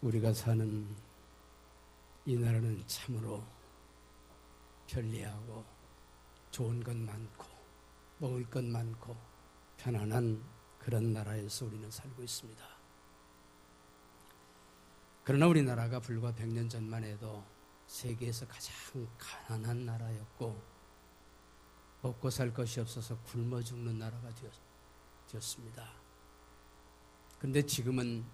우리가 사는 이 나라는 참으로 편리하고 좋은 것 많고 먹을 것 많고 편안한 그런 나라에서 우리는 살고 있습니다. 그러나 우리나라가 불과 100년 전만 해도 세계에서 가장 가난한 나라였고 먹고 살 것이 없어서 굶어 죽는 나라가 되었습니다. 그런데 지금은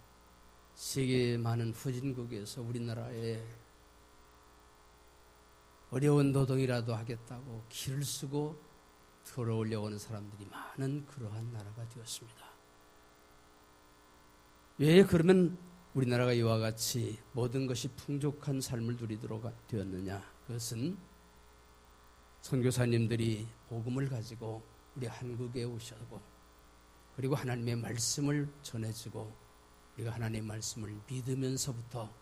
세계 많은 후진국에서 우리나라에 어려운 노동이라도 하겠다고 길을 쓰고 들어오려고 하는 사람들이 많은 그러한 나라가 되었습니다. 왜 그러면 우리나라가 이와 같이 모든 것이 풍족한 삶을 누리도록 되었느냐? 그것은 선교사님들이 복음을 가지고 우리 한국에 오셨고 그리고 하나님의 말씀을 전해주고 우리가 하나님의 말씀을 믿으면서부터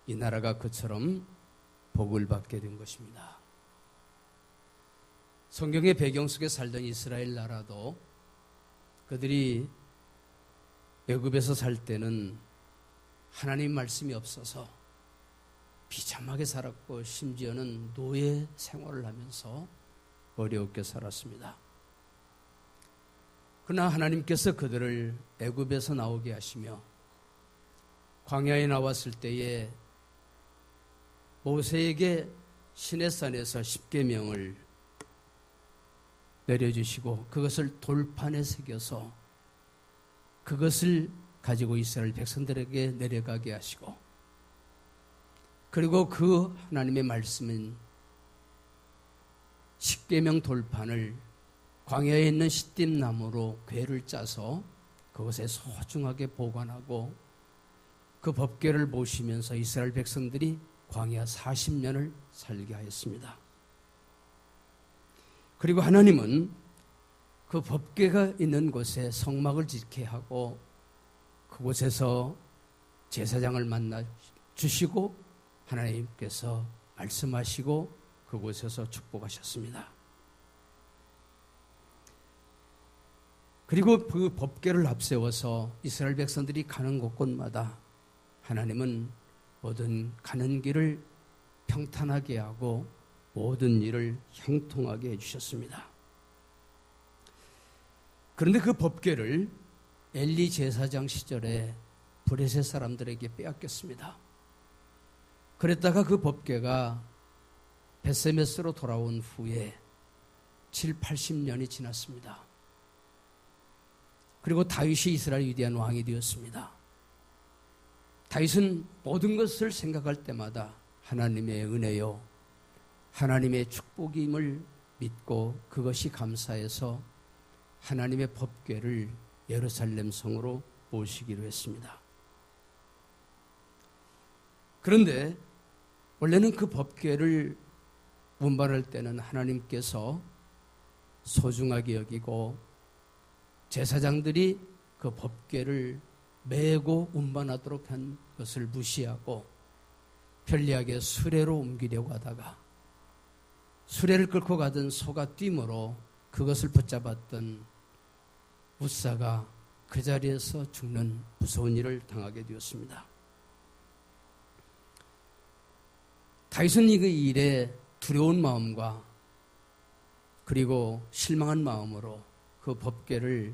이 나라가 그처럼 복을 받게 된 것입니다. 성경의 배경 속에 살던 이스라엘 나라도 그들이 애굽에서 살 때는 하나님 말씀이 없어서 비참하게 살았고 심지어는 노예 생활을 하면서 어렵게 살았습니다. 그러나 하나님께서 그들을 애굽에서 나오게 하시며 광야에 나왔을 때에 모세에게 시내산에서 십계명을 내려주시고 그것을 돌판에 새겨서 그것을 가지고 이스라엘 백성들에게 내려가게 하시고 그리고 그 하나님의 말씀인 십계명 돌판을 광야에 있는 시띠나무로 궤를 짜서 그것에 소중하게 보관하고 그 법궤를 모시면서 이스라엘 백성들이 광야 40년을 살게 하였습니다. 그리고 하나님은 그 법궤가 있는 곳에 성막을 짓게 하고 그곳에서 제사장을 만나 주시고 하나님께서 말씀하시고 그곳에서 축복하셨습니다. 그리고 그 법궤를 앞세워서 이스라엘 백성들이 가는 곳곳마다 하나님은 모든 가는 길을 평탄하게 하고 모든 일을 형통하게 해주셨습니다. 그런데 그 법궤를 엘리 제사장 시절에 브레셋 사람들에게 빼앗겼습니다. 그랬다가 그 법궤가 벳세메스로 돌아온 후에 7, 80년이 지났습니다. 그리고 다윗이 이스라엘 위대한 왕이 되었습니다. 다윗은 모든 것을 생각할 때마다 하나님의 은혜요, 하나님의 축복임을 믿고 그것이 감사해서 하나님의 법궤를 예루살렘 성으로 모시기로 했습니다. 그런데 원래는 그 법궤를 운반할 때는 하나님께서 소중하게 여기고 제사장들이 그 법궤를 메고 운반하도록 한 것을 무시하고 편리하게 수레로 옮기려고 하다가 수레를 끌고 가던 소가 뛰므로 그것을 붙잡았던 웃사가 그 자리에서 죽는 무서운 일을 당하게 되었습니다. 다윗은 이 일에 두려운 마음과 그리고 실망한 마음으로 그 법궤를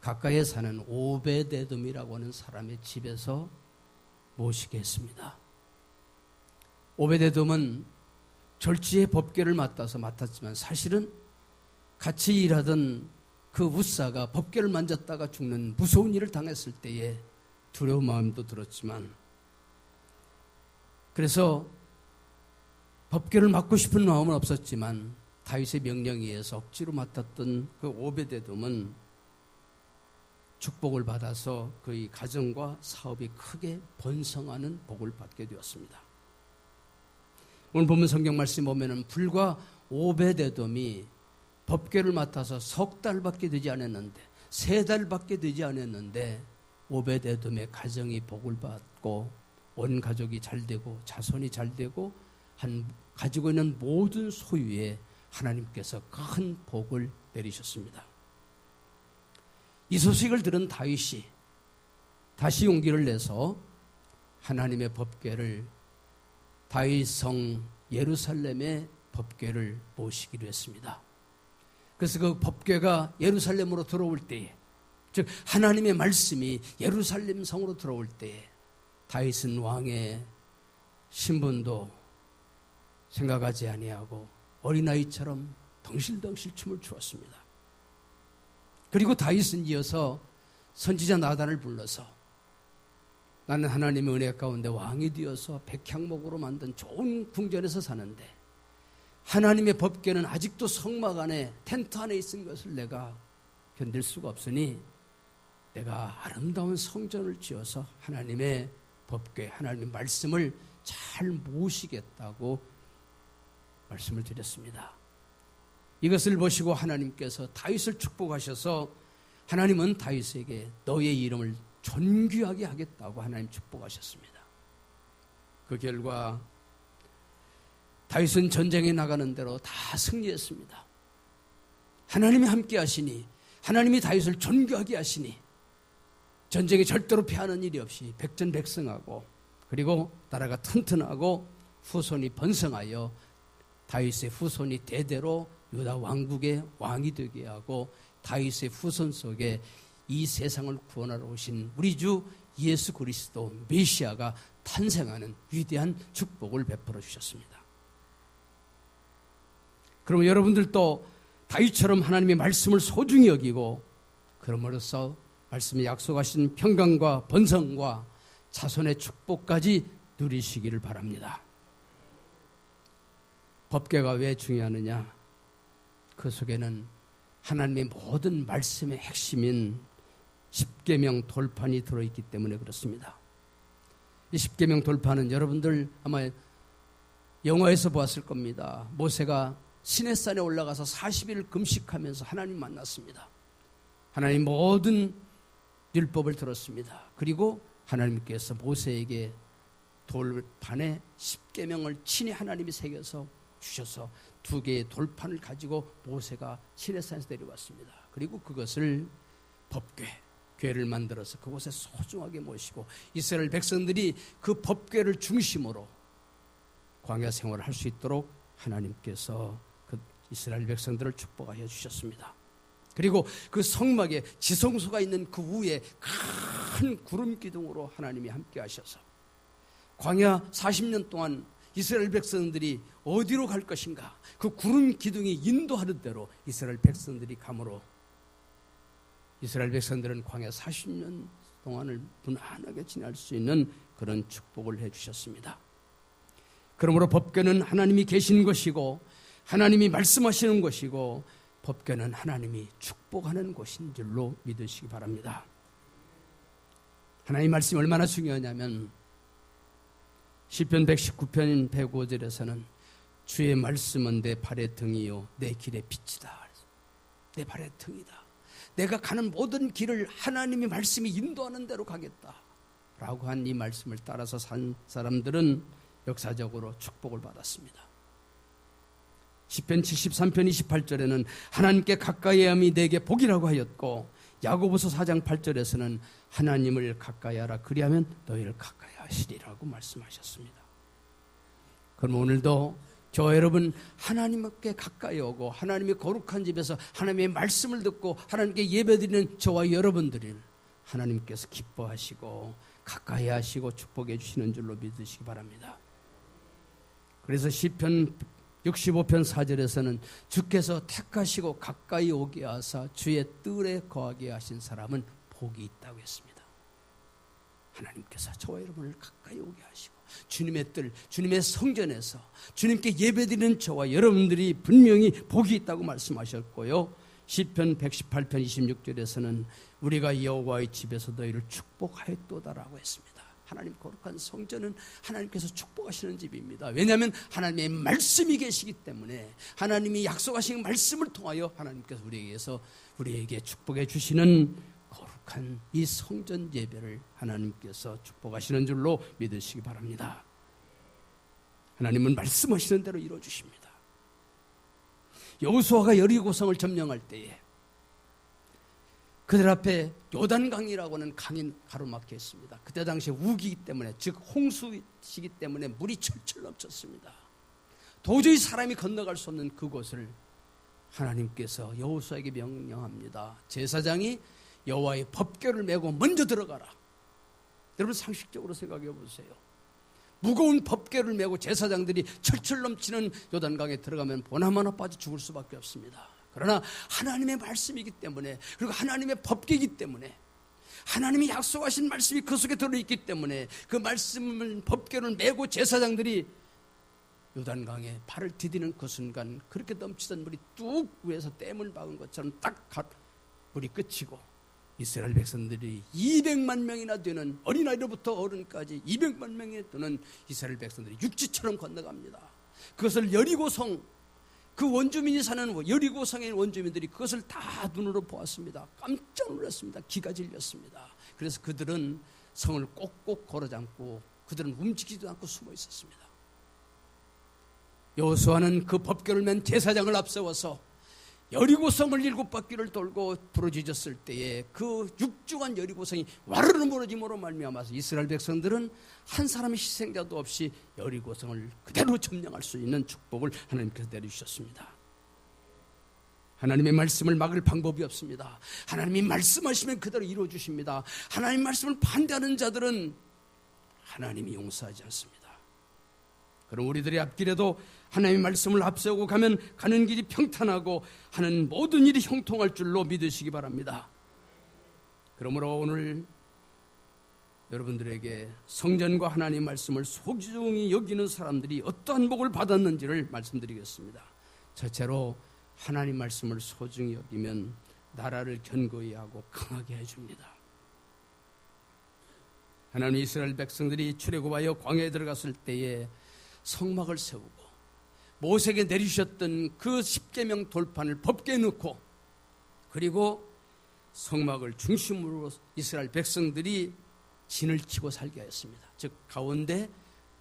가까이에 사는 오베데돔이라고 하는 사람의 집에서 모시게 했습니다. 오베데돔은 절지의 법궤를 맡았지만 사실은 같이 일하던 그 웃사가 법궤를 만졌다가 죽는 무서운 일을 당했을 때에 두려운 마음도 들었지만 그래서 법궤를 맡고 싶은 마음은 없었지만 다윗의 명령에 의해서 억지로 맡았던 그 오베데돔은 축복을 받아서 그의 가정과 사업이 크게 번성하는 복을 받게 되었습니다. 오늘 보면 성경 말씀 보면은 불과 오베데돔이 법궤를 맡아서 석 달밖에 되지 않았는데 3달밖에 되지 않았는데 오베데돔의 가정이 복을 받고 온 가족이 잘 되고 자손이 잘 되고 가지고 있는 모든 소유에 하나님께서 큰 복을 내리셨습니다. 이 소식을 들은 다윗이 다시 용기를 내서 하나님의 법궤를 다윗성 예루살렘의 법궤를 모시기로 했습니다. 그래서 그 법궤가 예루살렘으로 들어올 때에, 즉 하나님의 말씀이 예루살렘 성으로 들어올 때에 다윗은 왕의 신분도 생각하지 아니하고 어린아이처럼 덩실덩실 춤을 추었습니다. 그리고 다윗은 이어서 선지자 나단을 불러서 나는 하나님의 은혜 가운데 왕이 되어서 백향목으로 만든 좋은 궁전에서 사는데 하나님의 법궤는 아직도 성막 안에 텐트 안에 있는 것을 내가 견딜 수가 없으니 내가 아름다운 성전을 지어서 하나님의 법궤, 하나님의 말씀을 잘 모시겠다고 말씀을 드렸습니다. 이것을 보시고 하나님께서 다윗을 축복하셔서 하나님은 다윗에게 너의 이름을 존귀하게 하겠다고 하나님 축복하셨습니다. 그 결과 다윗은 전쟁에 나가는 대로 다 승리했습니다. 하나님이 함께 하시니, 하나님이 다윗을 존귀하게 하시니 전쟁에 절대로 패하는 일이 없이 백전백승하고, 그리고 나라가 튼튼하고 후손이 번성하여 다윗의 후손이 대대로 유다 왕국의 왕이 되게 하고 다윗의 후손 속에 이 세상을 구원하러 오신 우리 주 예수 그리스도 메시아가 탄생하는 위대한 축복을 베풀어 주셨습니다. 그러면 여러분들도 다윗처럼 하나님의 말씀을 소중히 여기고 그럼으로써 말씀에 약속하신 평강과 번성과 자손의 축복까지 누리시기를 바랍니다. 법궤가 왜 중요하느냐? 그 속에는 하나님의 모든 말씀의 핵심인 십계명 돌판이 들어있기 때문에 그렇습니다. 이 십계명 돌판은 여러분들 아마 영화에서 보았을 겁니다. 모세가 시내산에 올라가서 40일 금식하면서 하나님 만났습니다. 하나님 모든 율법을 들었습니다. 그리고 하나님께서 모세에게 돌판에 십계명을 친히 하나님이 새겨서 주셔서 2개의 돌판을 가지고 모세가 시내산에서 내려왔습니다. 그리고 그것을 법궤, 궤를 만들어서 그곳에 소중하게 모시고 이스라엘 백성들이 그 법궤를 중심으로 광야 생활을 할 수 있도록 하나님께서 그 이스라엘 백성들을 축복하여 주셨습니다. 그리고 그 성막에 지성소가 있는 그 위에 큰 구름 기둥으로 하나님이 함께 하셔서 광야 40년 동안 이스라엘 백성들이 어디로 갈 것인가, 그 구름 기둥이 인도하는 대로 이스라엘 백성들이 가므로 이스라엘 백성들은 광야 40년 동안을 무난하게 지날 수 있는 그런 축복을 해주셨습니다. 그러므로 법궤는 하나님이 계신 것이고 하나님이 말씀하시는 것이고 법궤는 하나님이 축복하는 것인 줄로 믿으시기 바랍니다. 하나님의 말씀이 얼마나 중요하냐면 시편 119편 105절에서는 주의 말씀은 내 발의 등이요 내 길의 빛이다. 내 발의 등이다. 내가 가는 모든 길을 하나님의 말씀이 인도하는 대로 가겠다 라고 한 이 말씀을 따라서 산 사람들은 역사적으로 축복을 받았습니다. 시편 73편 28절에는 하나님께 가까이 함이 내게 복이라고 하였고 야고보서 4장 8절에서는 하나님을 가까이 하라 그리하면 너희를 가까이 하시리라고 말씀하셨습니다. 그럼 오늘도 저와 여러분 하나님께 가까이 오고 하나님의 거룩한 집에서 하나님의 말씀을 듣고 하나님께 예배드리는 저와 여러분들을 하나님께서 기뻐하시고 가까이 하시고 축복해 주시는 줄로 믿으시기 바랍니다. 그래서 시편 65편 4절에서는 주께서 택하시고 가까이 오게 하사 주의 뜰에 거하게 하신 사람은 복이 있다고 했습니다. 하나님께서 저와 여러분을 가까이 오게 하시고 주님의 뜰, 주님의 성전에서 주님께 예배드리는 저와 여러분들이 분명히 복이 있다고 말씀하셨고요. 시편 118편 26절에서는 우리가 여호와의 집에서 너희를 축복하였도다라고 했습니다. 하나님 거룩한 성전은 하나님께서 축복하시는 집입니다. 왜냐하면 하나님의 말씀이 계시기 때문에 하나님이 약속하신 말씀을 통하여 하나님께서 우리에게 축복해 주시는 거룩한 이 성전 예배를 하나님께서 축복하시는 줄로 믿으시기 바랍니다. 하나님은 말씀하시는 대로 이루어주십니다. 여호수아가 여리고성을 점령할 때에 그들 앞에 요단강이라고는 강이 가로막혀 있습니다. 그때 당시에 우기이기 때문에, 즉 홍수시기 때문에 물이 철철 넘쳤습니다. 도저히 사람이 건너갈 수 없는 그곳을 하나님께서 여호수아에게 명령합니다. 제사장이 여호와의 법궤를 메고 먼저 들어가라. 여러분 상식적으로 생각해 보세요. 무거운 법궤를 메고 제사장들이 철철 넘치는 요단강에 들어가면 보나마나 빠져 죽을 수밖에 없습니다. 그러나 하나님의 말씀이기 때문에, 그리고 하나님의 법궤이기 때문에, 하나님이 약속하신 말씀이 그 속에 들어있기 때문에 그 말씀을, 법궤를 메고 제사장들이 요단강에 발을 디디는 그 순간 그렇게 넘치던 물이 뚝 위에서 댐을 박은 것처럼 딱 물이 끝이고, 이스라엘 백성들이 200만 명이나 되는, 어린아이로부터 어른까지 200만 명이 되는 이스라엘 백성들이 육지처럼 건너갑니다. 그것을 여리고성, 그 원주민이 사는 여리고성의 원주민들이 그것을 다 눈으로 보았습니다. 깜짝 놀랐습니다. 기가 질렸습니다. 그래서 그들은 성을 꼭꼭 걸어잠고 그들은 움직이지도 않고 숨어 있었습니다. 여호수아는 그 법궤를 맨 제사장을 앞세워서 여리고성을 7바퀴를 돌고 부러지졌을 때에 그 육중한 여리고성이 와르르 무너짐으로 말미암아서 이스라엘 백성들은 한 사람의 희생자도 없이 여리고성을 그대로 점령할 수 있는 축복을 하나님께서 내려주셨습니다. 하나님의 말씀을 막을 방법이 없습니다. 하나님이 말씀하시면 그대로 이루어주십니다. 하나님 말씀을 반대하는 자들은 하나님이 용서하지 않습니다. 그럼 우리들의 앞길에도 하나님의 말씀을 앞세우고 가면 가는 길이 평탄하고 하는 모든 일이 형통할 줄로 믿으시기 바랍니다. 그러므로 오늘 여러분들에게 성전과 하나님의 말씀을 소중히 여기는 사람들이 어떠한 복을 받았는지를 말씀드리겠습니다. 첫째로 하나님 말씀을 소중히 여기면 나라를 견고히 하고 강하게 해줍니다. 하나님 이스라엘 백성들이 출애굽하여 광야에 들어갔을 때에 성막을 세우고 모세에게 내리셨던 그 십계명 돌판을 법궤에 넣고, 그리고 성막을 중심으로 이스라엘 백성들이 진을 치고 살게 하였습니다. 즉 가운데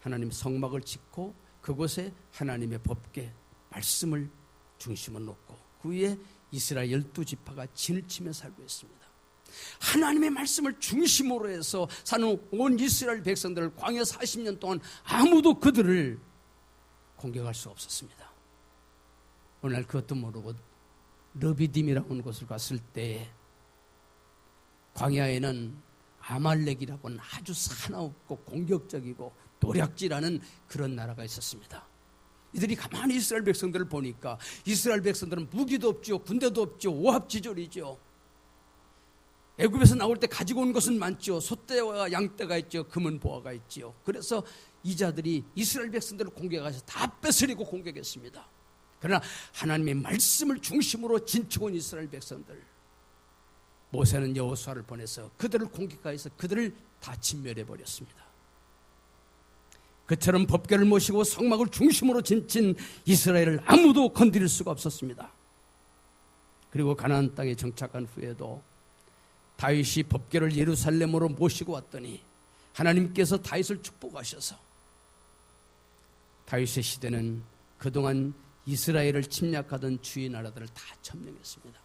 하나님 성막을 짓고 그곳에 하나님의 법궤 말씀을 중심으로 놓고 그 위에 이스라엘 12지파가 진을 치며 살고 있습니다. 하나님의 말씀을 중심으로 해서 사는 온 이스라엘 백성들을 광야 40년 동안 아무도 그들을 공격할 수 없었습니다. 오늘 그것도 모르고 르비딤이라는 곳을 갔을 때 광야에는 아말렉이라고는 아주 사나웠고 공격적이고 도략질하는 그런 나라가 있었습니다. 이들이 가만히 이스라엘 백성들을 보니까 이스라엘 백성들은 무기도 없죠, 군대도 없죠, 오합지졸이죠. 애굽에서 나올 때 가지고 온 것은 많죠. 소떼와 양떼가 있죠. 금은 보화가 있죠. 그래서 이자들이 이스라엘 백성들을 공격해서 다 뺏으려고 공격했습니다. 그러나 하나님의 말씀을 중심으로 진치고 온 이스라엘 백성들, 모세는 여호수아를 보내서 그들을 공격하여서 그들을 다 진멸해버렸습니다. 그처럼 법궤를 모시고 성막을 중심으로 진친 이스라엘을 아무도 건드릴 수가 없었습니다. 그리고 가나안 땅에 정착한 후에도 다윗이 법궤를 예루살렘으로 모시고 왔더니 하나님께서 다윗을 축복하셔서 다윗의 시대는 그동안 이스라엘을 침략하던 주위 나라들을 다 점령했습니다.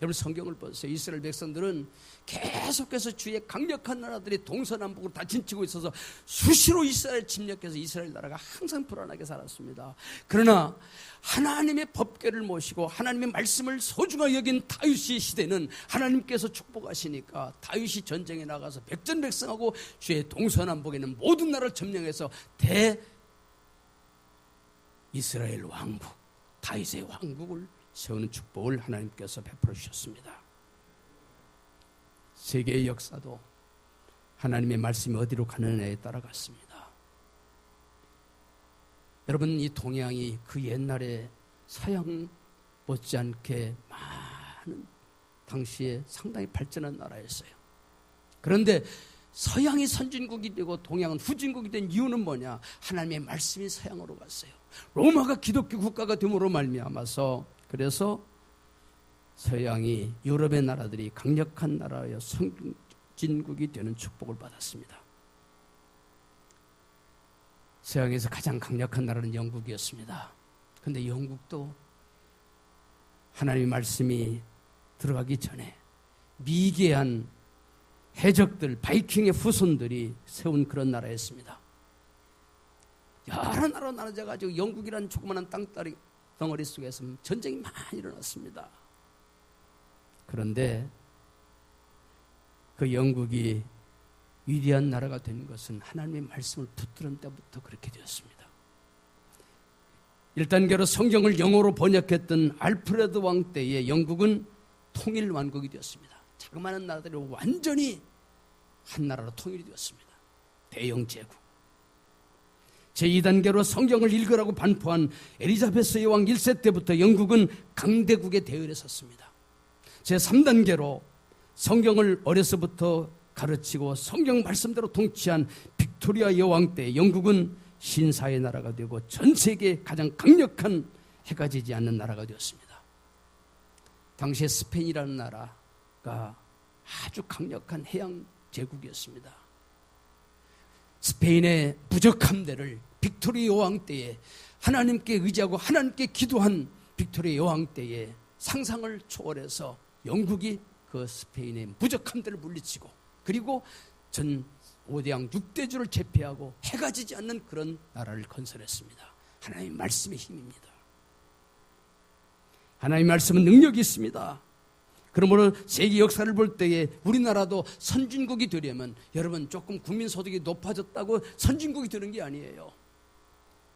여러분 성경을 보세요. 이스라엘 백성들은 계속해서 주위에 강력한 나라들이 동서남북으로 다 진치고 있어서 수시로 이스라엘 침략해서 이스라엘 나라가 항상 불안하게 살았습니다. 그러나 하나님의 법궤를 모시고 하나님의 말씀을 소중하게 여긴 다윗의 시대는 하나님께서 축복하시니까 다윗이 전쟁에 나가서 백전백승하고 주의 동서남북에 있는 모든 나라를 점령해서 이스라엘 왕국, 다윗의 왕국을 세우는 축복을 하나님께서 베풀어 주셨습니다. 세계의 역사도 하나님의 말씀이 어디로 가느냐에 따라갔습니다. 여러분, 이 동양이 그 옛날에 서양 못지않게 많은 당시에 상당히 발전한 나라였어요. 그런데 서양이 선진국이 되고 동양은 후진국이 된 이유는 뭐냐? 하나님의 말씀이 서양으로 갔어요. 로마가 기독교 국가가 됨으로 말미암아서, 그래서 서양이, 유럽의 나라들이 강력한 나라여 선진국이 되는 축복을 받았습니다. 서양에서 가장 강력한 나라는 영국이었습니다. 그런데 영국도 하나님의 말씀이 들어가기 전에 미개한 해적들, 바이킹의 후손들이 세운 그런 나라였습니다. 여러 나라로 나눠져가지고 영국이라는 조그마한 덩어리 속에서 전쟁이 많이 일어났습니다. 그런데 그 영국이 위대한 나라가 된 것은 하나님의 말씀을 붙들은 때부터 그렇게 되었습니다. 1단계로 성경을 영어로 번역했던 알프레드 왕 때에 영국은 통일 왕국이 되었습니다. 자그마한 나라들이 완전히 한 나라로 통일이 되었습니다. 대영 제국. 제2단계로 성경을 읽으라고 반포한 엘리자베스 여왕 1세 때부터 영국은 강대국의 대열에 섰습니다. 제3단계로 성경을 어려서부터 가르치고 성경 말씀대로 통치한 빅토리아 여왕 때 영국은 신사의 나라가 되고 전 세계에 가장 강력한 해가 지지 않는 나라가 되었습니다. 당시에 스페인이라는 나라가 아주 강력한 해양 제국이었습니다. 스페인의 부적함대를 빅토리아 여왕 때에 하나님께 의지하고 하나님께 기도한 빅토리아 여왕 때에 상상을 초월해서 영국이 그 스페인의 무적함대를 물리치고 그리고 전 5대양 6대주를 제패하고 해가 지지 않는 그런 나라를 건설했습니다. 하나님의 말씀의 힘입니다. 하나님의 말씀은 능력이 있습니다. 그러므로 세계 역사를 볼 때에 우리나라도 선진국이 되려면 여러분 조금 국민소득이 높아졌다고 선진국이 되는 게 아니에요.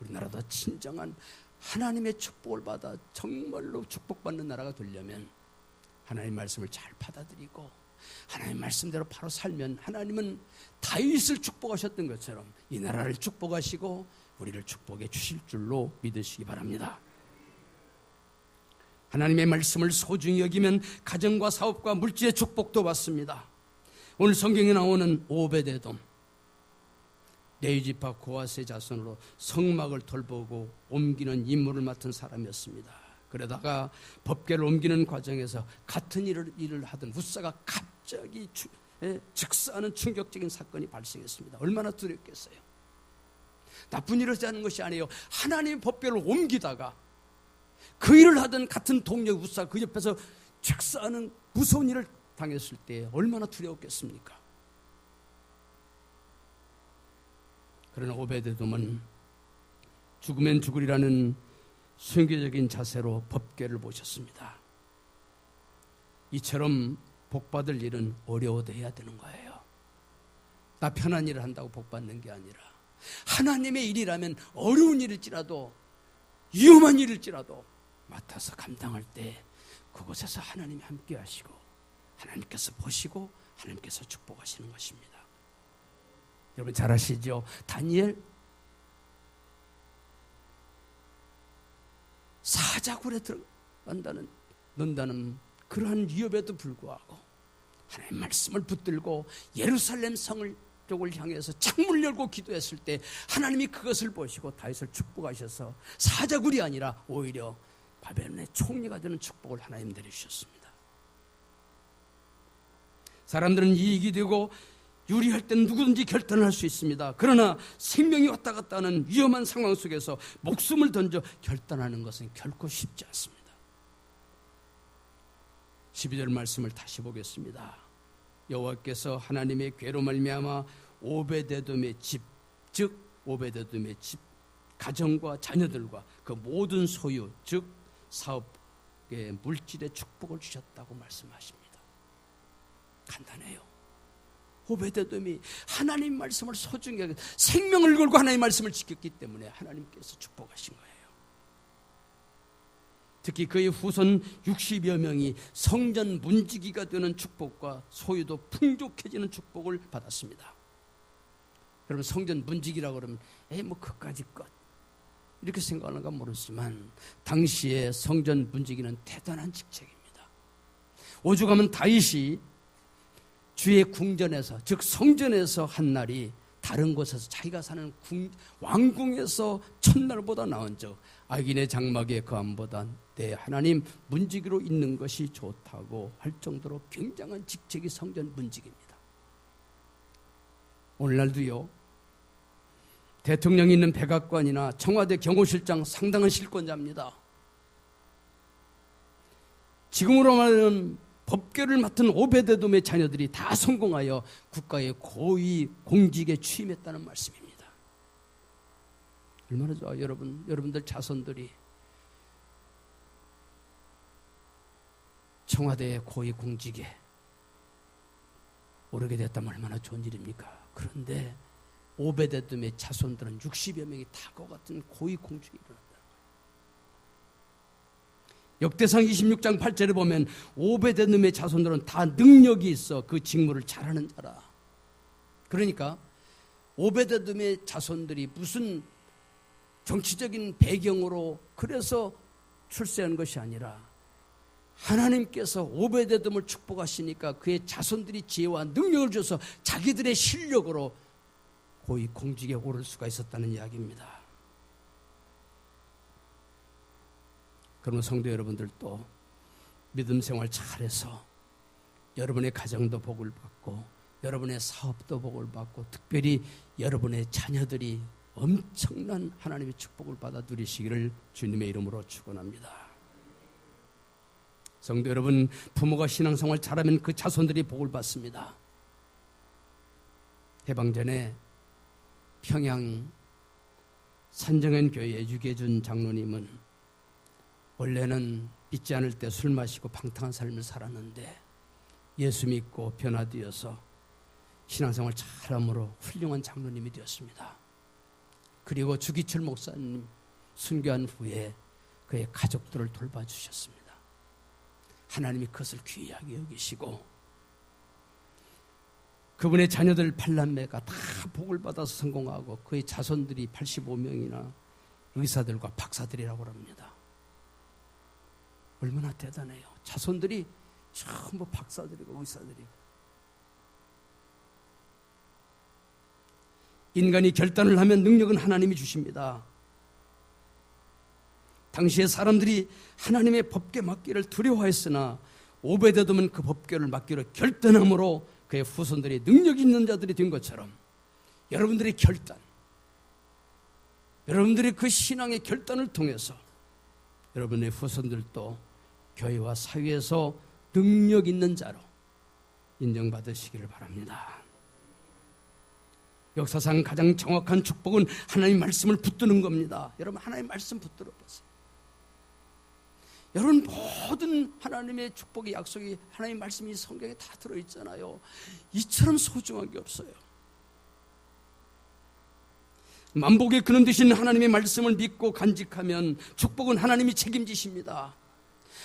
우리나라도 진정한 하나님의 축복을 받아 정말로 축복받는 나라가 되려면 하나님의 말씀을 잘 받아들이고 하나님의 말씀대로 바로 살면 하나님은 다윗을 축복하셨던 것처럼 이 나라를 축복하시고 우리를 축복해 주실 줄로 믿으시기 바랍니다. 하나님의 말씀을 소중히 여기면 가정과 사업과 물질의 축복도 받습니다. 오늘 성경에 나오는 오베데돔, 레위지파 고핫의 자손으로 성막을 돌보고 옮기는 임무를 맡은 사람이었습니다. 그러다가 법궤를 옮기는 과정에서 같은 일을 하던 우사가 갑자기 즉사하는 충격적인 사건이 발생했습니다. 얼마나 두렵겠어요. 나쁜 일을 하는 것이 아니에요. 하나님의 법궤를 옮기다가 그 일을 하던 같은 동료 우사가 그 옆에서 즉사하는 무서운 일을 당했을 때 얼마나 두려웠겠습니까? 그러나 오베데돔은 죽으면 죽으리라는 순교적인 자세로 법궤를 보셨습니다. 이처럼 복받을 일은 어려워도 해야 되는 거예요. 나 편한 일을 한다고 복받는 게 아니라 하나님의 일이라면 어려운 일일지라도 위험한 일일지라도 맡아서 감당할 때 그곳에서 하나님이 함께 하시고 하나님께서 보시고 하나님께서 축복하시는 것입니다. 여러분 잘 아시죠? 다니엘 사자굴에 넣는다는 그러한 위협에도 불구하고 하나님의 말씀을 붙들고 예루살렘 성을 쪽을 향해서 창문을 열고 기도했을 때 하나님이 그것을 보시고 다윗을 축복하셔서 사자굴이 아니라 오히려 바벨론의 총리가 되는 축복을 하나님 내려주셨습니다. 사람들은 이익이 되고 유리할 땐 누구든지 결단을 할 수 있습니다. 그러나 생명이 왔다 갔다 하는 위험한 상황 속에서 목숨을 던져 결단하는 것은 결코 쉽지 않습니다. 12절 말씀을 다시 보겠습니다. 여호와께서 하나님의 괴로 말미암아 오베데돔의 집, 즉 오베데돔의 집, 가정과 자녀들과 그 모든 소유, 즉 사업의 물질의 축복을 주셨다고 말씀하십니다. 간단해요. 오베데돔이 하나님 말씀을 소중히 여겨 생명을 걸고 하나님의 말씀을 지켰기 때문에 하나님께서 축복하신 거예요. 특히 그의 후손 60여 명이 성전 문지기가 되는 축복과 소유도 풍족해지는 축복을 받았습니다. 여러분 성전 문지기라고 그러면 뭐 그까짓 것 이렇게 생각하는가 모르지만 당시에 성전 문지기는 대단한 직책입니다. 오죽하면 다윗이 주의 궁전에서 즉 성전에서 한 날이 다른 곳에서 자기가 사는 왕궁에서 첫날보다 나은 적 악인의 장막에 거함보다 내 하나님 문지기로 있는 것이 좋다고 할 정도로 굉장한 직책이 성전 문지기입니다. 오늘날도요 대통령이 있는 백악관이나 청와대 경호실장 상당한 실권자입니다. 지금으로 말하면 법궤를 맡은 오베데돔의 자녀들이 다 성공하여 국가의 고위 공직에 취임했다는 말씀입니다. 얼마나 좋아요, 여러분. 여러분들 자손들이 청와대의 고위 공직에 오르게 됐다면 얼마나 좋은 일입니까? 그런데 오베데돔의 자손들은 60여 명이 다 그와 같은 고위 공직에 일어났다. 역대상 26장 8절에 보면 오베데돔의 자손들은 다 능력이 있어 그 직무를 잘하는 자라. 그러니까 오베데돔의 자손들이 무슨 정치적인 배경으로 그래서 출세한 것이 아니라 하나님께서 오베데돔을 축복하시니까 그의 자손들이 지혜와 능력을 줘서 자기들의 실력으로 고위 공직에 오를 수가 있었다는 이야기입니다. 그러면 성도 여러분들도 믿음 생활 잘해서 여러분의 가정도 복을 받고 여러분의 사업도 복을 받고 특별히 여러분의 자녀들이 엄청난 하나님의 축복을 받아 누리시기를 주님의 이름으로 축원합니다. 성도 여러분, 부모가 신앙생활 잘하면 그 자손들이 복을 받습니다. 해방 전에 평양 산정현 교회 유계준 장로님은 원래는 믿지 않을 때 술 마시고 방탕한 삶을 살았는데 예수 믿고 변화되어서 신앙생활 잘함으로 훌륭한 장로님이 되었습니다. 그리고 주기철 목사님 순교한 후에 그의 가족들을 돌봐주셨습니다. 하나님이 그것을 귀하게 여기시고 그분의 자녀들 8남매가 다 복을 받아서 성공하고 그의 자손들이 85명이나 의사들과 박사들이라고 합니다. 얼마나 대단해요. 자손들이 전부 박사들이고 의사들이고. 인간이 결단을 하면 능력은 하나님이 주십니다. 당시에 사람들이 하나님의 법궤 맡기를 두려워했으나 오베데돔은 그 법궤를 맡기로 결단함으로 그의 후손들이 능력 있는 자들이 된 것처럼 여러분들의 결단, 여러분들의 그 신앙의 결단을 통해서 여러분의 후손들도 교회와 사회에서 능력 있는 자로 인정받으시기를 바랍니다. 역사상 가장 정확한 축복은 하나님 말씀을 붙드는 겁니다. 여러분 하나님 말씀 붙들어 보세요. 여러분 모든 하나님의 축복의 약속이 하나님 말씀이 성경에 다 들어있잖아요. 이처럼 소중한 게 없어요. 만복의 근원 되신 하나님의 말씀을 믿고 간직하면 축복은 하나님이 책임지십니다.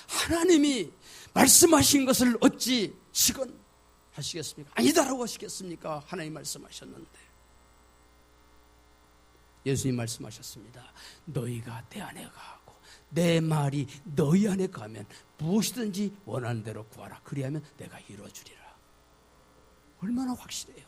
하나님이 말씀하신 것을 어찌 시건하시겠습니까? 아니다라고 하시겠습니까? 하나님 말씀하셨는데. 예수님 말씀하셨습니다. 너희가 내 안에 가고 내 말이 너희 안에 가면 무엇이든지 원하는 대로 구하라. 그리하면 내가 이루어주리라. 얼마나 확실해요.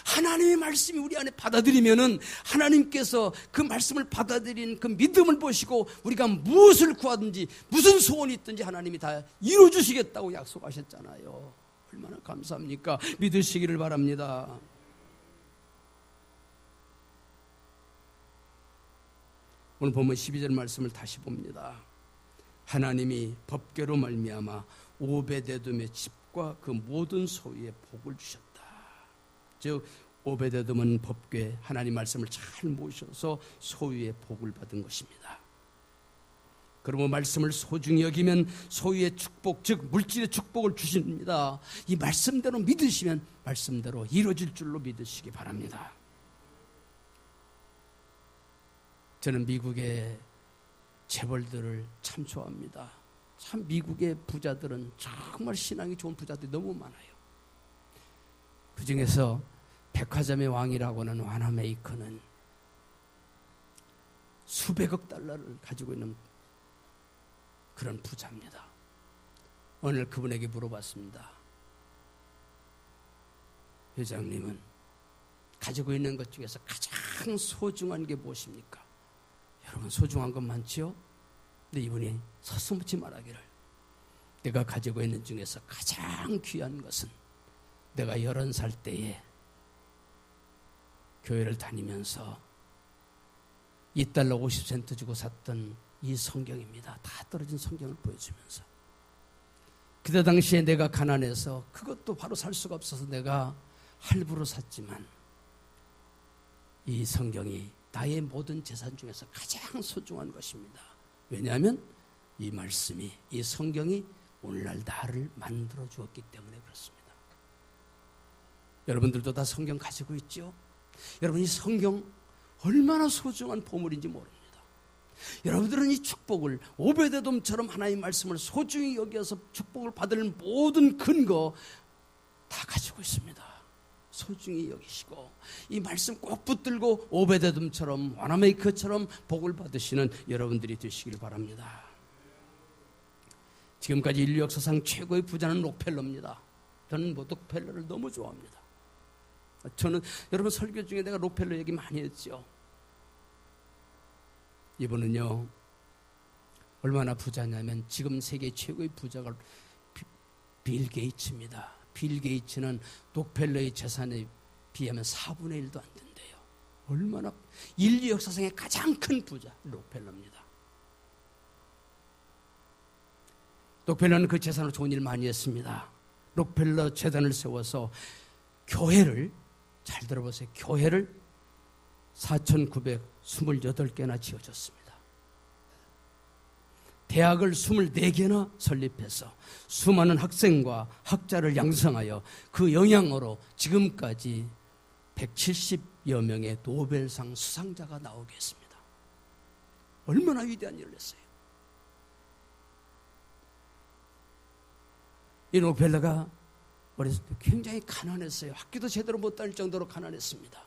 하나님의 말씀이 우리 안에 받아들이면은 하나님께서 그 말씀을 받아들인 그 믿음을 보시고 우리가 무엇을 구하든지 무슨 소원이 있든지 하나님이 다 이루어주시겠다고 약속하셨잖아요. 얼마나 감사합니까? 믿으시기를 바랍니다. 오늘 보면 12절 말씀을 다시 봅니다. 하나님이 법궤로 말미암아 오베데돔의 집과 그 모든 소유에 복을 주셨다. 즉 오베데돔은 법궤 하나님 말씀을 잘 모셔서 소유의 복을 받은 것입니다. 그러면 말씀을 소중히 여기면 소유의 축복, 즉 물질의 축복을 주십니다. 이 말씀대로 믿으시면 말씀대로 이루어질 줄로 믿으시기 바랍니다. 저는 미국의 재벌들을 참 좋아합니다. 참 미국의 부자들은 정말 신앙이 좋은 부자들이 너무 많아요. 그 중에서 백화점의 왕이라고 하는 와나메이커는 수백억 달러를 가지고 있는 그런 부자입니다. 오늘 그분에게 물어봤습니다. 회장님은 가지고 있는 것 중에서 가장 소중한 게 무엇입니까? 여러분 소중한 건 많지요? 근데 이분이 서슴없이 말하기를 내가 가지고 있는 중에서 가장 귀한 것은 내가 30살 때에 교회를 다니면서 $2 50센트 주고 샀던 이 성경입니다. 다 떨어진 성경을 보여주면서 그때 당시에 내가 가난해서 그것도 바로 살 수가 없어서 내가 할부로 샀지만 이 성경이 나의 모든 재산 중에서 가장 소중한 것입니다. 왜냐하면 이 말씀이, 이 성경이 오늘날 나를 만들어 주었기 때문에 그렇습니다. 여러분들도 다 성경 가지고 있죠? 여러분, 이 성경 얼마나 소중한 보물인지 모릅니다. 여러분들은 이 축복을 오베데돔처럼 하나님의 말씀을 소중히 여겨서 축복을 받을 모든 근거 다 가지고 있습니다. 소중히 여기시고 이 말씀 꼭 붙들고 오베데돔처럼 와나메이커처럼 복을 받으시는 여러분들이 되시길 바랍니다. 지금까지 인류 역사상 최고의 부자는 록펠러입니다. 저는 록펠러를 너무 좋아합니다. 저는 여러분 설교 중에 내가 록펠러 얘기 많이 했죠. 이분은요 얼마나 부자냐면 지금 세계 최고의 부자가 빌 게이츠입니다. 빌 게이츠는 록펠러의 재산에 비하면 4분의 1도 안 된대요. 얼마나 인류 역사상의 가장 큰 부자 록펠러입니다. 록펠러는 그 재산으로 좋은 일 많이 했습니다. 록펠러 재단을 세워서 교회를, 잘 들어보세요, 교회를 4,928개나 지어줬습니다. 대학을 24개나 설립해서 수많은 학생과 학자를 양성하여 그 영향으로 지금까지 170여 명의 노벨상 수상자가 나오게 했습니다. 얼마나 위대한 일을 했어요. 이 록펠러가 어렸을 때 굉장히 가난했어요. 학교도 제대로 못 다닐 정도로 가난했습니다.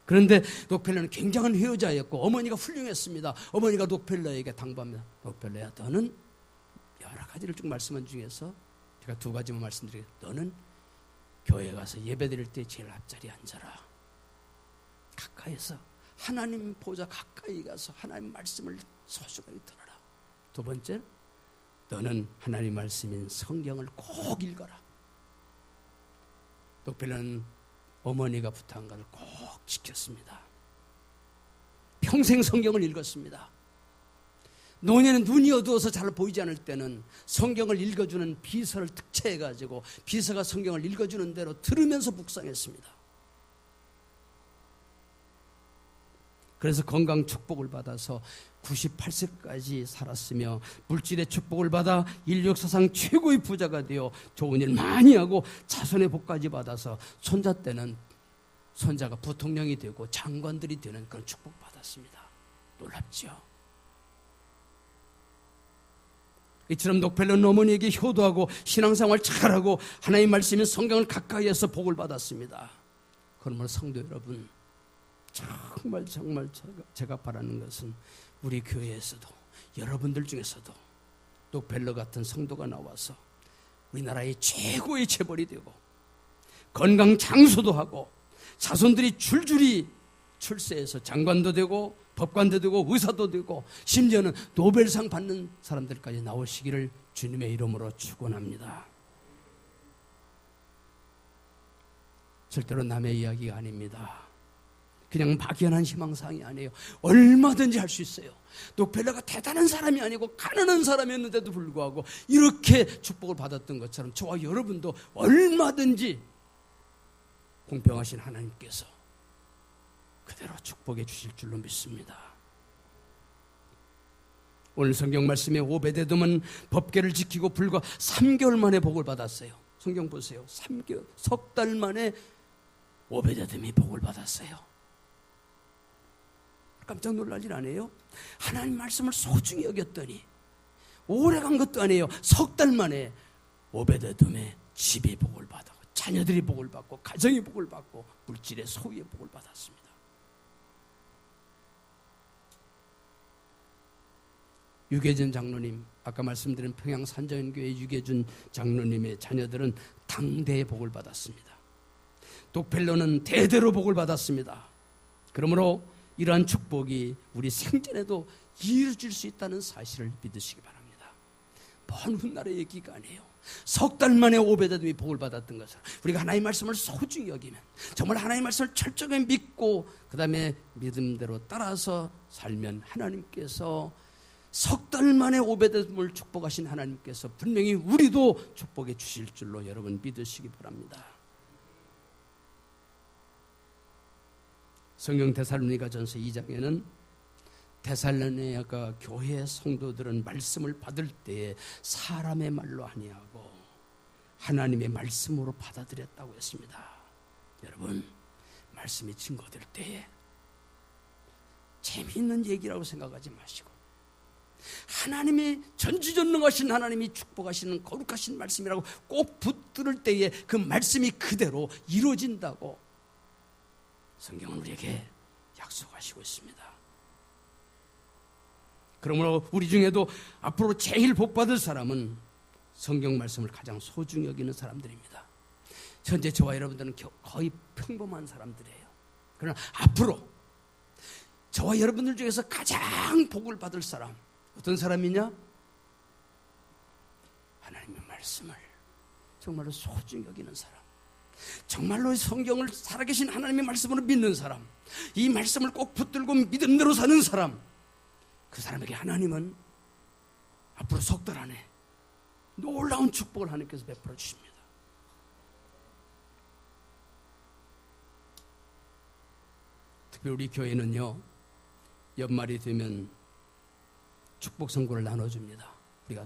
그런데 록펠러는 굉장한 효자였고 어머니가 훌륭했습니다. 어머니가 록펠러에게 당부합니다. 록펠러야, 너는 여러 가지를 쭉 말씀한 중에서 제가 2가지만 말씀드리겠습니다. 너는 교회 가서 예배드릴 때 제일 앞자리에 앉아라. 가까이서 하나님 보좌 가까이 가서 하나님 말씀을 소중하게 들어라. 2번째, 너는 하나님 말씀인 성경을 꼭 읽어라. 록펠러는 어머니가 부탁한 것을 꼭 지켰습니다. 평생 성경을 읽었습니다. 노년에 눈이 어두워서 잘 보이지 않을 때는 성경을 읽어주는 비서를 특채해가지고 비서가 성경을 읽어주는 대로 들으면서 묵상했습니다. 그래서 건강 축복을 받아서 98세까지 살았으며 물질의 축복을 받아 인류 역사상 최고의 부자가 되어 좋은 일 많이 하고 자손의 복까지 받아서 손자 때는 손자가 부통령이 되고 장관들이 되는 그런 축복 받았습니다. 놀랍죠? 이처럼 록펠러는 어머니에게 효도하고 신앙생활 잘하고 하나님 말씀인 성경을 가까이에서 복을 받았습니다. 그러므로 성도 여러분, 정말 제가 바라는 것은 우리 교회에서도 여러분들 중에서도 록펠러 같은 성도가 나와서 우리나라의 최고의 재벌이 되고 건강 장수도 하고 자손들이 줄줄이 출세해서 장관도 되고 법관도 되고 의사도 되고 심지어는 노벨상 받는 사람들까지 나오시기를 주님의 이름으로 축원합니다. 절대로 남의 이야기가 아닙니다. 그냥 막연한 희망사항이 아니에요. 얼마든지 할 수 있어요. 록펠러가 대단한 사람이 아니고 가난한 사람이었는데도 불구하고 이렇게 축복을 받았던 것처럼 저와 여러분도 얼마든지 공평하신 하나님께서 그대로 축복해 주실 줄로 믿습니다. 오늘 성경 말씀에 오베데돔은 법궤를 지키고 불과 3개월 만에 복을 받았어요. 성경 보세요. 3개월, 석 달 만에 오베데돔이 복을 받았어요. 깜짝 놀랄 일 아니에요? 하나님 말씀을 소중히 여겼더니 오래 간 것도 아니에요. 석 달 만에 오베데돔의 집이 복을 받고 자녀들이 복을 받고 가정이 복을 받고 물질의 소유의 복을 받았습니다. 유계준 장로님, 아까 말씀드린 평양 산정교회 유계준 장로님의 자녀들은 당대의 복을 받았습니다. 록펠러는 대대로 복을 받았습니다. 그러므로 이러한 축복이 우리 생전에도 이루어질 수 있다는 사실을 믿으시기 바랍니다. 먼 훗날의 얘기가 아니에요. 석 달 만에 오베데돔이 복을 받았던 것을 우리가 하나님의 말씀을 소중히 여기면, 정말 하나님의 말씀을 철저하게 믿고 그 다음에 믿음대로 따라서 살면 하나님께서 석 달 만에 오베데돔을 축복하신 하나님께서 분명히 우리도 축복해 주실 줄로 여러분 믿으시기 바랍니다. 성경 데살로니가전서 2장에는 데살로니가 교회 성도들은 말씀을 받을 때에 사람의 말로 아니하고 하나님의 말씀으로 받아들였다고 했습니다. 여러분, 말씀이 증거될 때에 재미있는 얘기라고 생각하지 마시고 하나님이 전지전능하신 하나님이 축복하시는 거룩하신 말씀이라고 꼭 붙들을 때에 그 말씀이 그대로 이루어진다고 성경은 우리에게 약속하시고 있습니다. 그러므로 우리 중에도 앞으로 제일 복받을 사람은 성경 말씀을 가장 소중히 여기는 사람들입니다. 현재 저와 여러분들은 거의 평범한 사람들이에요. 그러나 앞으로 저와 여러분들 중에서 가장 복을 받을 사람, 어떤 사람이냐? 하나님의 말씀을 정말로 소중히 여기는 사람, 정말로 성경을 살아계신 하나님의 말씀으로 믿는 사람, 이 말씀을 꼭 붙들고 믿음대로 사는 사람, 그 사람에게 하나님은 앞으로 석 달 안에 놀라운 축복을 하나님께서 베풀어 주십니다. 특별히 우리 교회는요, 연말이 되면 축복 선고를 나눠줍니다. 우리가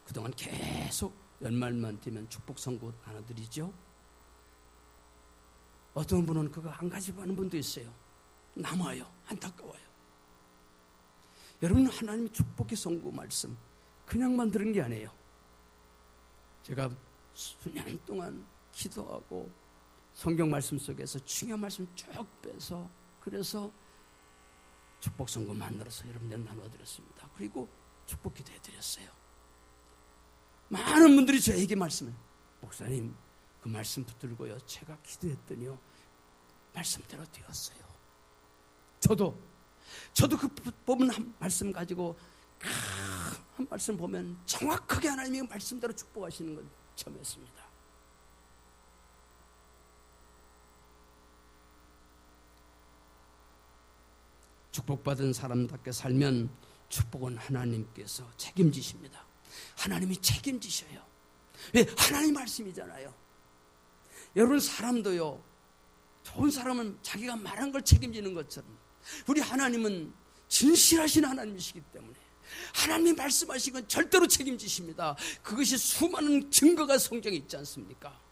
그동안 계속 연말만 되면 축복 선고 나눠드리죠. 어떤 분은 그거 안 가지고 가는 분도 있어요. 남아요. 안타까워요. 여러분, 하나님의 축복의 선고 말씀 그냥만 들은 게 아니에요. 제가 수년 동안 기도하고 성경 말씀 속에서 중요한 말씀 쭉 빼서 그래서 축복 선고 만들어서 여러분들 나눠드렸습니다. 그리고 축복 기도해드렸어요. 많은 분들이 저에게 말씀해요. 목사님, 그 말씀 붙들고요, 제가 기도했더니요 말씀대로 되었어요. 저도 그 뽑은 한 말씀 가지고 한 말씀 보면 정확하게 하나님의 말씀대로 축복하시는 걸 처음 했습니다. 축복받은 사람답게 살면 축복은 하나님께서 책임지십니다. 하나님이 책임지셔요. 왜? 하나님 말씀이잖아요. 여러분, 사람도요, 좋은 사람은 자기가 말한 걸 책임지는 것처럼 우리 하나님은 진실하신 하나님이시기 때문에 하나님이 말씀하신 건 절대로 책임지십니다. 그것이 수많은 증거가 성경에 있지 않습니까?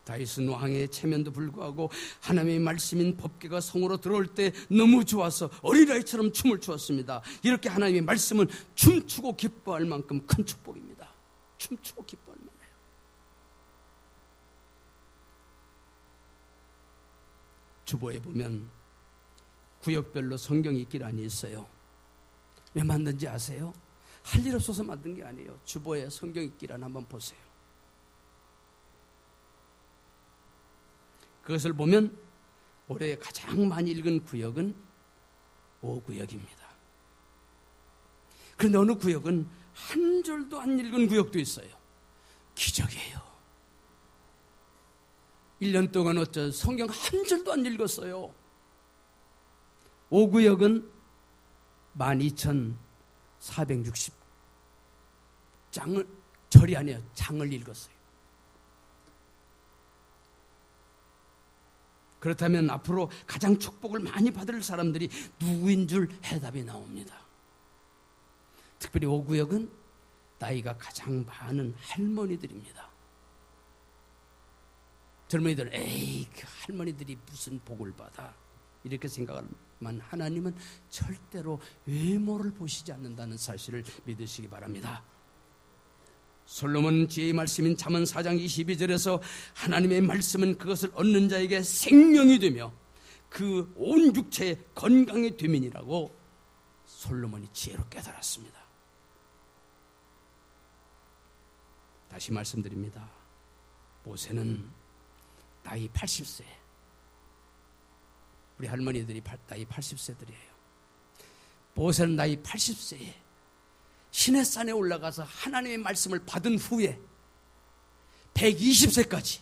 다윗은 왕의 체면도 불구하고 하나님의 말씀인 법궤가 성으로 들어올 때 너무 좋아서 어린아이처럼 춤을 추었습니다. 이렇게 하나님의 말씀은 춤추고 기뻐할 만큼 큰 축복입니다. 춤추고 기뻐할 만해요. 주보에 보면 구역별로 성경 읽기란이 있어요. 왜 만든지 아세요? 할 일 없어서 만든 게 아니에요. 주보에 성경 읽기란 한번 보세요. 그것을 보면 올해 가장 많이 읽은 구역은 5구역입니다. 그런데 어느 구역은 한 절도 안 읽은 구역도 있어요. 기적이에요. 1년 동안 어쩌 성경 한 절도 안 읽었어요. 5구역은 12,460장을 절이 아니에요. 장을 읽었어요. 그렇다면 앞으로 가장 축복을 많이 받을 사람들이 누구인 줄 해답이 나옵니다. 특별히 5구역은 나이가 가장 많은 할머니들입니다. 젊은이들, 에이, 그 할머니들이 무슨 복을 받아, 이렇게 생각하지만 하나님은 절대로 외모를 보시지 않는다는 사실을 믿으시기 바랍니다. 솔로몬 지혜의 말씀인 잠언 4장 22절에서 하나님의 말씀은 그것을 얻는 자에게 생명이 되며 그 온 육체의 건강이 됨이니라고 솔로몬이 지혜로 깨달았습니다. 다시 말씀드립니다. 모세는 나이 80세, 우리 할머니들이 나이 80세들이에요. 모세는 나이 80세에 시내산에 올라가서 하나님의 말씀을 받은 후에 120세까지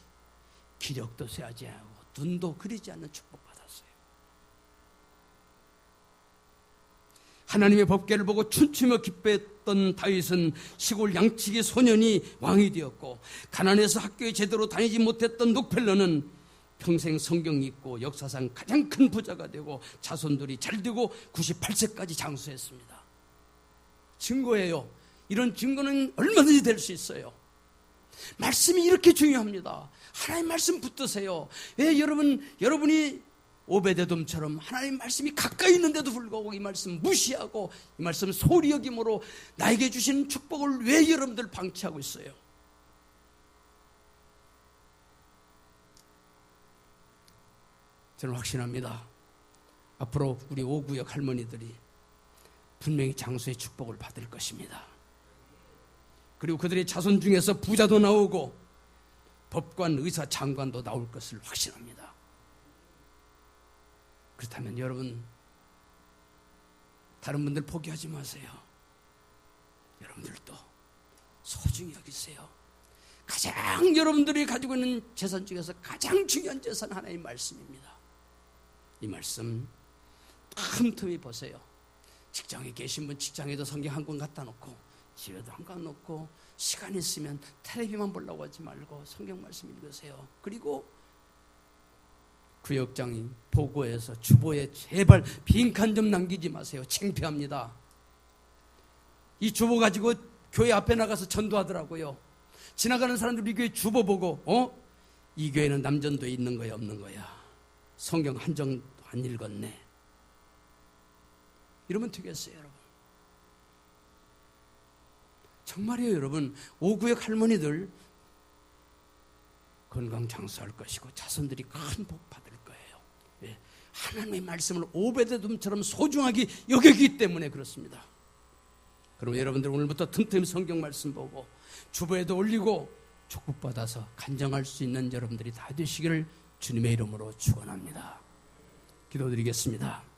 기력도 쇠하지 않고 눈도 그리지 않는 축복받았어요. 하나님의 법궤를 보고 춤추며 기뻐했던 다윗은 시골 양치기 소년이 왕이 되었고, 가난해서 학교에 제대로 다니지 못했던 록펠러는 평생 성경 읽고 역사상 가장 큰 부자가 되고 자손들이 잘 되고 98세까지 장수했습니다. 증거예요. 이런 증거는 얼마든지 될 수 있어요. 말씀이 이렇게 중요합니다. 하나님 말씀 붙드세요. 왜 여러분이 오베데돔처럼 하나님 말씀이 가까이 있는데도 불구하고 이 말씀 무시하고 이 말씀 소리 여김으로 나에게 주신 축복을 왜 여러분들 방치하고 있어요? 저는 확신합니다. 앞으로 우리 5구역 할머니들이 분명히 장수의 축복을 받을 것입니다. 그리고 그들의 자손 중에서 부자도 나오고 법관, 의사, 장관도 나올 것을 확신합니다. 그렇다면 여러분, 다른 분들 포기하지 마세요. 여러분들도 소중히 여기세요. 가장 여러분들이 가지고 있는 재산 중에서 가장 중요한 재산 하나의 말씀입니다. 이 말씀 틈틈이 보세요. 직장에 계신 분 직장에도 성경 한 권 갖다 놓고 집에도 한 권 놓고 시간 있으면 텔레비만 보려고 하지 말고 성경 말씀 읽으세요. 그리고 구역장이 보고해서 주보에 제발 빈칸 좀 남기지 마세요. 창피합니다. 이 주보 가지고 교회 앞에 나가서 전도하더라고요. 지나가는 사람들 우리 교회 주보 보고 이 교회는 남전도에 있는 거야 없는 거야. 성경 한 장도 안 읽었네. 이러면 되겠어요, 여러분. 정말이에요, 여러분. 5구역 할머니들 건강 장수할 것이고 자손들이 큰 복 받을 거예요. 왜? 하나님의 말씀을 오베데돔처럼 소중하게 여기기 때문에 그렇습니다. 그럼 여러분들 오늘부터 틈틈이 성경 말씀 보고 주보에도 올리고 축복받아서 간증할 수 있는 여러분들이 다 되시기를 주님의 이름으로 축원합니다. 기도드리겠습니다.